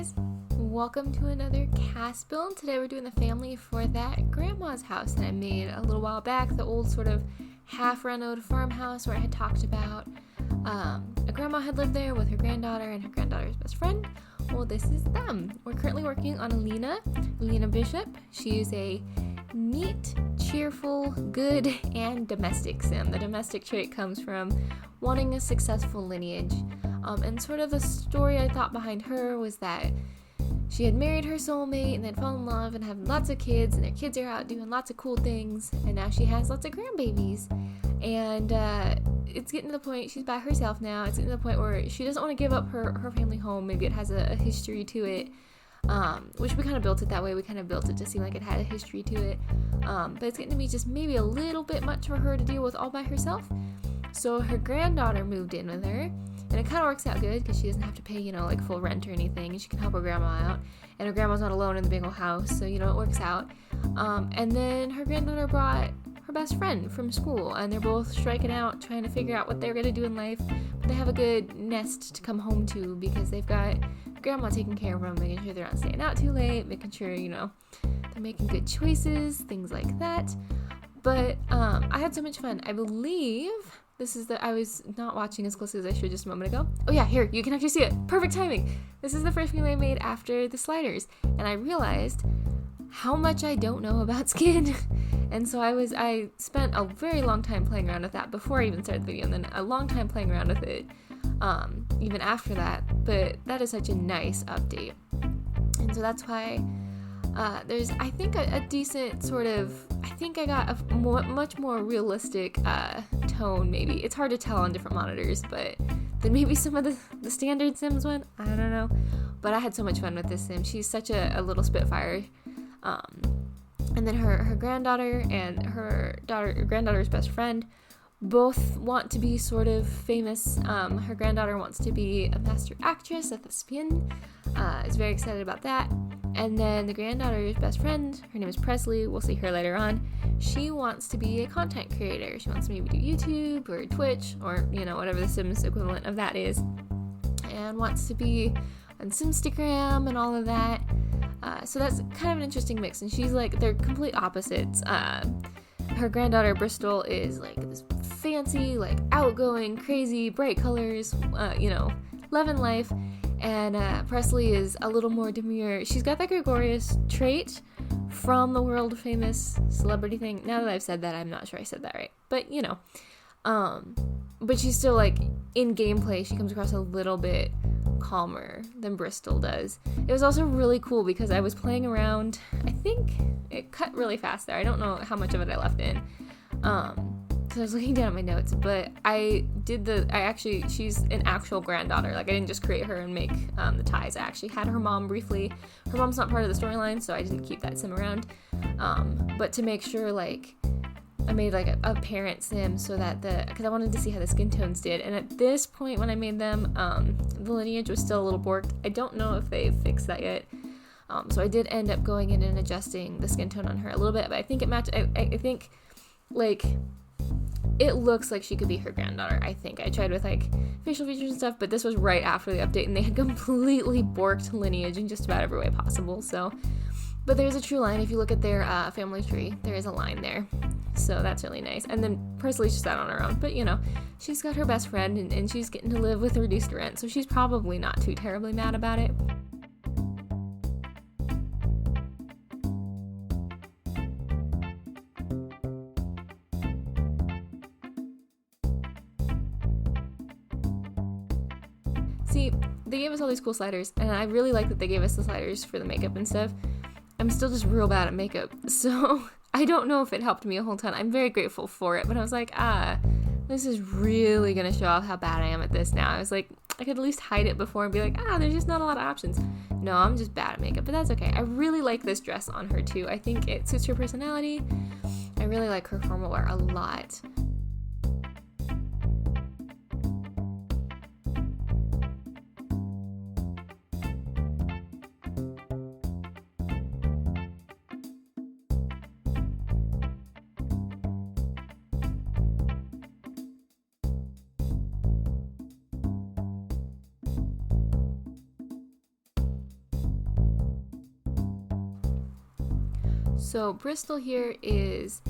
guys, welcome to another CAS build. Today we're doing the family for that grandma's house that I made a little while back, the old sort of half-renovated farmhouse where I had talked about a grandma had lived there with her granddaughter and her granddaughter's best friend. Well, this is them. We're currently working on Alina Bishop. She is a neat, cheerful, good, and domestic sim. The domestic trait comes from wanting a successful lineage. And sort of the story I thought behind her was that she had married her soulmate and then fell in love and had lots of kids, and their kids are out doing lots of cool things, and now she has lots of grandbabies. And it's getting to the point, she's by herself now, it's getting to the point where she doesn't want to give up her family home. Maybe it has a history to it, which we kind of built it that way. We kind of built it to seem like it had a history to it. But it's getting to be just maybe a little bit much for her to deal with all by herself. So her granddaughter moved in with her, and it kind of works out good because she doesn't have to pay, like full rent or anything, and she can help her grandma out. And her grandma's not alone in the big old house, so it works out. And then her granddaughter brought her best friend from school, and they're both striking out, trying to figure out what they're going to do in life. But they have a good nest to come home to because they've got grandma taking care of them, making sure they're not staying out too late, making sure, they're making good choices, things like that. But I had so much fun. I believe I was not watching as closely as I should just a moment ago. Oh yeah, here, you can actually see it. Perfect timing. This is the first video I made after the sliders, and I realized how much I don't know about skin. And so I spent a very long time playing around with that before I even started the video, and then a long time playing around with it even after that. But that is such a nice update. And so that's why there's, I think, a decent sort of, I think I got a much more realistic tone, maybe. It's hard to tell on different monitors, but then maybe some of the standard Sims one, I don't know. But I had so much fun with this Sim. She's such a little spitfire. And then her granddaughter and her granddaughter's best friend both want to be sort of famous. Her granddaughter wants to be a master actress, a thespian, is very excited about that. And then the granddaughter's best friend, her name is Presley, we'll see her later on, she wants to be a content creator. She wants to maybe do YouTube or Twitch or, whatever the Sims equivalent of that is, and wants to be on Simstagram and all of that. So that's kind of an interesting mix, and she's like, they're complete opposites. Her granddaughter Bristol is like this fancy, like outgoing, crazy, bright colors, loving life. And Presley is a little more demure. She's got that gregarious trait from the world famous celebrity thing. Now that I've said that, I'm not sure I said that right. But, but she's still like, in gameplay, she comes across a little bit calmer than Bristol does. It was also really cool because I was playing around, I think it cut really fast there. I don't know how much of it I left in. So I was looking down at my notes, but she's an actual granddaughter. Like, I didn't just create her and make the ties. I actually had her mom briefly. Her mom's not part of the storyline, so I didn't keep that sim around. But to make sure, I made a parent sim so that because I wanted to see how the skin tones did. And at this point when I made them, the lineage was still a little borked. I don't know if they've fixed that yet. So I did end up going in and adjusting the skin tone on her a little bit, but I think it matched. I think, it looks like she could be her granddaughter, I think. I tried with, facial features and stuff, but this was right after the update, and they had completely borked lineage in just about every way possible, so. But there's a true line. If you look at their family tree, there is a line there. So that's really nice. And then Presley's just out on her own. But, she's got her best friend, and she's getting to live with reduced rent, so she's probably not too terribly mad about it. See, they gave us all these cool sliders, and I really like that they gave us the sliders for the makeup and stuff. I'm still just real bad at makeup, so I don't know if it helped me a whole ton. I'm very grateful for it, but I was like, this is really gonna show off how bad I am at this now. I was like, I could at least hide it before and be like, there's just not a lot of options. No, I'm just bad at makeup, but that's okay. I really like this dress on her too. I think it suits her personality. I really like her formal wear a lot. So Bristol here is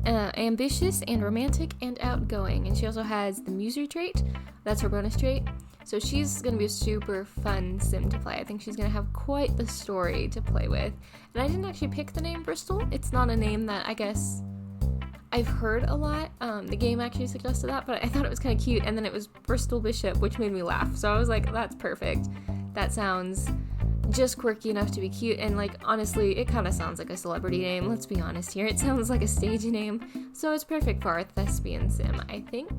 ambitious and romantic and outgoing, and she also has the muser trait. That's her bonus trait. So she's going to be a super fun sim to play. I think she's going to have quite the story to play with. And I didn't actually pick the name Bristol. It's not a name that I guess I've heard a lot. The game actually suggested that, but I thought it was kind of cute. And then it was Bristol Bishop, which made me laugh. So I was like, that's perfect. That sounds just quirky enough to be cute. And like, honestly, it kind of sounds like a celebrity name. Let's be honest here. It sounds like a stage name. So it's perfect for our thespian sim, I think.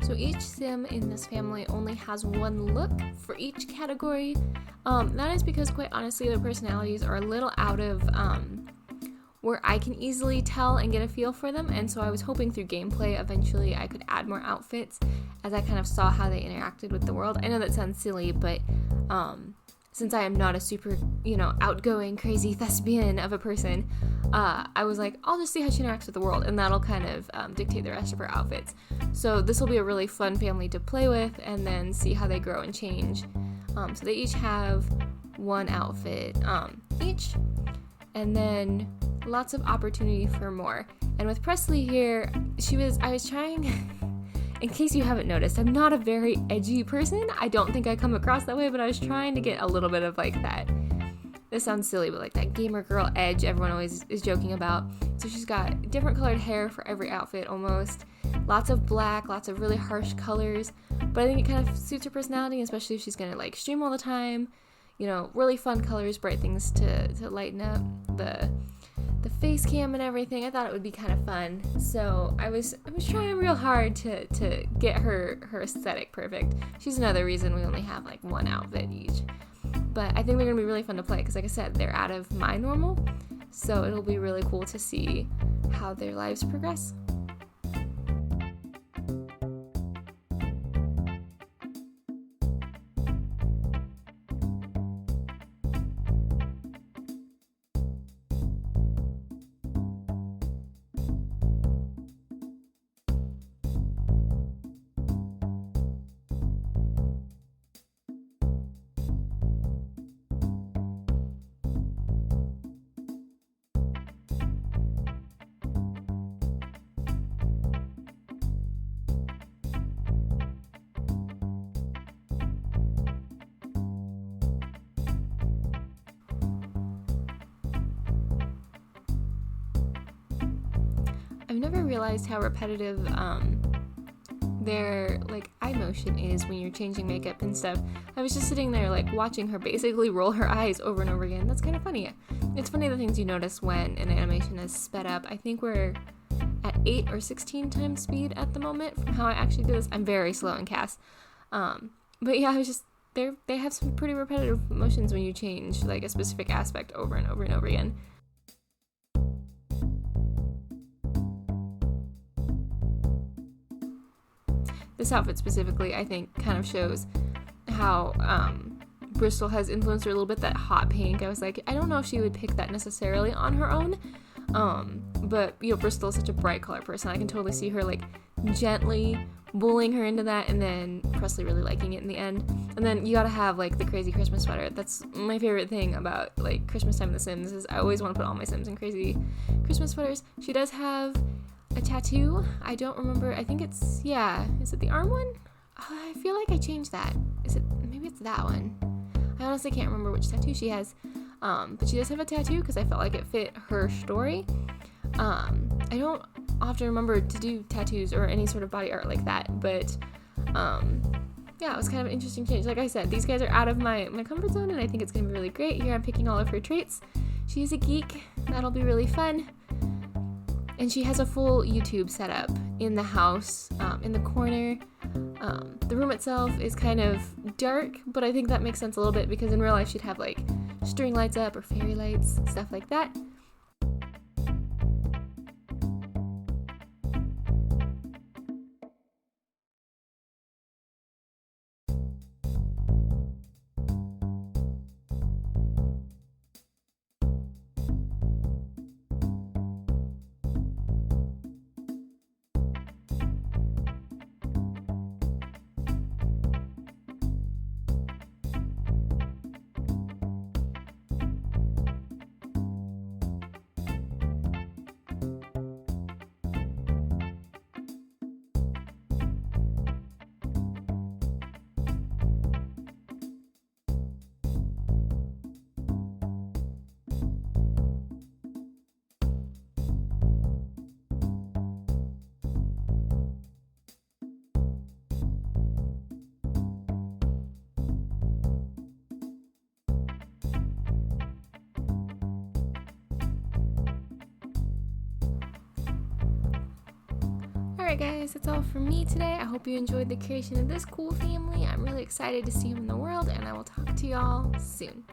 So each sim in this family only has one look for each category. That is because, quite honestly, their personalities are a little out of where I can easily tell and get a feel for them, and so I was hoping through gameplay eventually I could add more outfits as I kind of saw how they interacted with the world. I know that sounds silly, but since I am not a super, outgoing, crazy thespian of a person, I was like, I'll just see how she interacts with the world, and that'll kind of dictate the rest of her outfits. So this will be a really fun family to play with, and then see how they grow and change. So they each have one outfit each, and then lots of opportunity for more. And with Presley here, I was trying, in case you haven't noticed, I'm not a very edgy person. I don't think I come across that way, but I was trying to get a little bit of like that. This sounds silly, but like that gamer girl edge everyone always is joking about. So she's got different colored hair for every outfit almost. Lots of black, lots of really harsh colors. But I think it kind of suits her personality, especially if she's going to like stream all the time. Really fun colors, bright things to lighten up the face cam and everything. I thought it would be kind of fun. So I was trying real hard to get her aesthetic perfect. She's another reason we only have like one outfit each. But I think they're going to be really fun to play because, like I said, they're out of my normal. So it'll be really cool to see how their lives progress. I've never realized how repetitive their like eye motion is when you're changing makeup and stuff. I was just sitting there like watching her basically roll her eyes over and over again. That's kind of funny. It's funny the things you notice when an animation is sped up. I think we're at 8 or 16 times speed at the moment from how I actually do this. I'm very slow in CAS. But yeah, I was just they have some pretty repetitive motions when you change like a specific aspect over and over and over again. This outfit specifically, I think, kind of shows how Bristol has influenced her a little bit. That hot pink, I was like, I don't know if she would pick that necessarily on her own, but Bristol is such a bright color person. I can totally see her like gently bullying her into that, and then Presley really liking it in the end. And then you gotta have like the crazy Christmas sweater. That's my favorite thing about like Christmas time in The Sims, is I always want to put all my Sims in crazy Christmas sweaters. She does have a tattoo. I don't remember. I think is it the arm one? I feel like I changed that. Maybe it's that one. I honestly can't remember which tattoo she has. But she does have a tattoo because I felt like it fit her story. I don't often remember to do tattoos or any sort of body art like that, but it was kind of an interesting change. Like I said, these guys are out of my comfort zone, and I think it's going to be really great. Here I'm picking all of her traits. She is a geek. That'll be really fun. And she has a full YouTube setup in the house, in the corner. The room itself is kind of dark, but I think that makes sense a little bit because in real life she'd have like string lights up or fairy lights, stuff like that. Alright guys, that's all from me today. I hope you enjoyed the creation of this cool family. I'm really excited to see them in the world, and I will talk to y'all soon.